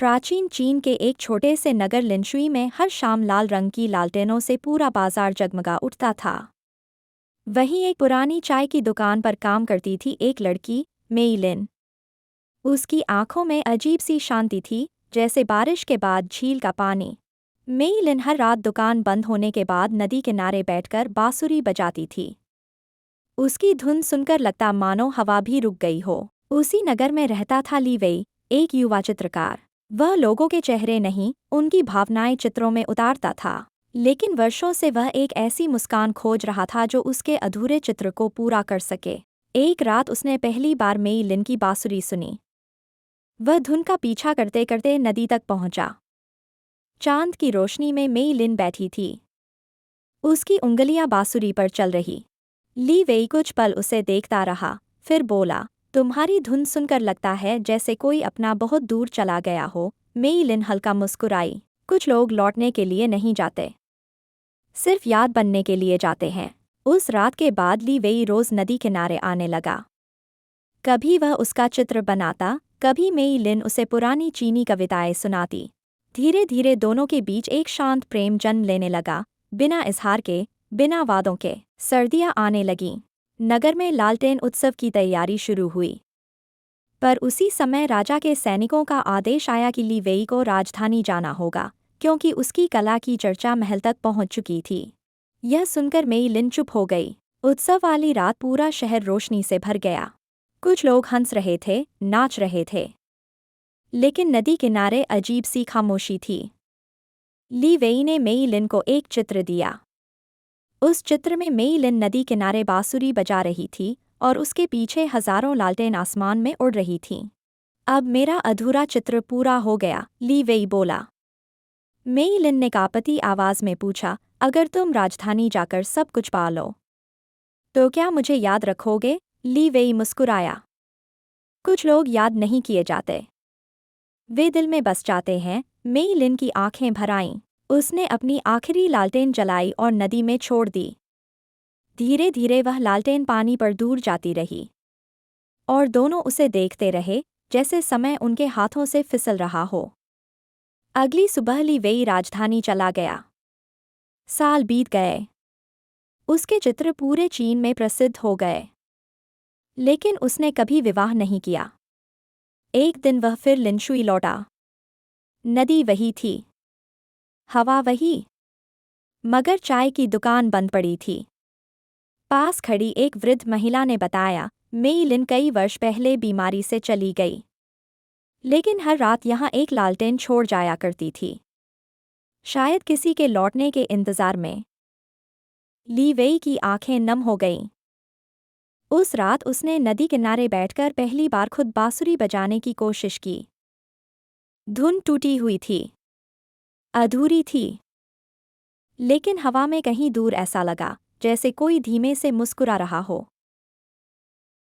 प्राचीन चीन के एक छोटे से नगर लिनशुई में हर शाम लाल रंग की लालटेनों से पूरा बाजार जगमगा उठता था। वहीं एक पुरानी चाय की दुकान पर काम करती थी एक लड़की, मेई लिन। उसकी आंखों में अजीब सी शांति थी, जैसे बारिश के बाद झील का पानी। मेई लिन हर रात दुकान बंद होने के बाद नदी किनारे बैठकर बांसुरी बजाती थी। उसकी धुन सुनकर लगता मानो हवा भी रुक गई हो। उसी नगर में रहता था ली वेई, एक युवा चित्रकार। वह लोगों के चेहरे नहीं, उनकी भावनाएं चित्रों में उतारता था। लेकिन वर्षों से वह एक ऐसी मुस्कान खोज रहा था जो उसके अधूरे चित्र को पूरा कर सके। एक रात उसने पहली बार मेई लिन की बांसुरी सुनी। वह धुन का पीछा करते करते नदी तक पहुंचा। चांद की रोशनी में मेई लिन बैठी थी। उसकी उंगलियां बांसुरी पर चल रही। ली वेई कुछ पल उसे देखता रहा, फिर बोला, तुम्हारी धुन सुनकर लगता है जैसे कोई अपना बहुत दूर चला गया हो। मेई लिन हल्का मुस्कुराई। कुछ लोग लौटने के लिए नहीं जाते, सिर्फ याद बनने के लिए जाते हैं। उस रात के बाद ली वेई रोज नदी किनारे आने लगा। कभी वह उसका चित्र बनाता, कभी मेई लिन उसे पुरानी चीनी कविताएं सुनाती। धीरे धीरे दोनों के बीच एक शांत प्रेम जन्म लेने लगा, बिना इजहार के, बिना वादों के। सर्दियां आने लगीं। नगर में लालटेन उत्सव की तैयारी शुरू हुई। पर उसी समय राजा के सैनिकों का आदेश आया कि ली वेई को राजधानी जाना होगा, क्योंकि उसकी कला की चर्चा महल तक पहुंच चुकी थी। यह सुनकर मेई लिन चुप हो गई। उत्सव वाली रात पूरा शहर रोशनी से भर गया। कुछ लोग हंस रहे थे, नाच रहे थे। लेकिन नदी किनारे अजीब सी खामोशी थी। ली वेई ने मेई लिन को एक चित्र दिया। उस चित्र में मेई लिन नदी किनारे बांसुरी बजा रही थी और उसके पीछे हजारों लालटेन आसमान में उड़ रही थीं। अब मेरा अधूरा चित्र पूरा हो गया, ली वेई बोला। मेई लिन ने कांपती आवाज में पूछा, अगर तुम राजधानी जाकर सब कुछ पा लो, तो क्या मुझे याद रखोगे? ली वेई मुस्कुराया। कुछ लोग याद नहीं किए जाते, वे दिल में बस जाते हैं। मेई लिन की आंखें भर आईं। उसने अपनी आखिरी लालटेन जलाई और नदी में छोड़ दी। धीरे धीरे वह लालटेन पानी पर दूर जाती रही और दोनों उसे देखते रहे, जैसे समय उनके हाथों से फिसल रहा हो। अगली सुबह ली वेई राजधानी चला गया। साल बीत गए। उसके चित्र पूरे चीन में प्रसिद्ध हो गए। लेकिन उसने कभी विवाह नहीं किया। एक दिन वह फिर लिनशुई लौटा। नदी वही थी, हवा वही, मगर चाय की दुकान बंद पड़ी थी। पास खड़ी एक वृद्ध महिला ने बताया, मेई लिन कई वर्ष पहले बीमारी से चली गई, लेकिन हर रात यहाँ एक लालटेन छोड़ जाया करती थी, शायद किसी के लौटने के इंतजार में। ली वेई की आंखें नम हो गईं। उस रात उसने नदी किनारे बैठकर पहली बार खुद बांसुरी बजाने की कोशिश की। धुन टूटी हुई थी, अधूरी थी, लेकिन हवा में कहीं दूर ऐसा लगा जैसे कोई धीमे से मुस्कुरा रहा हो।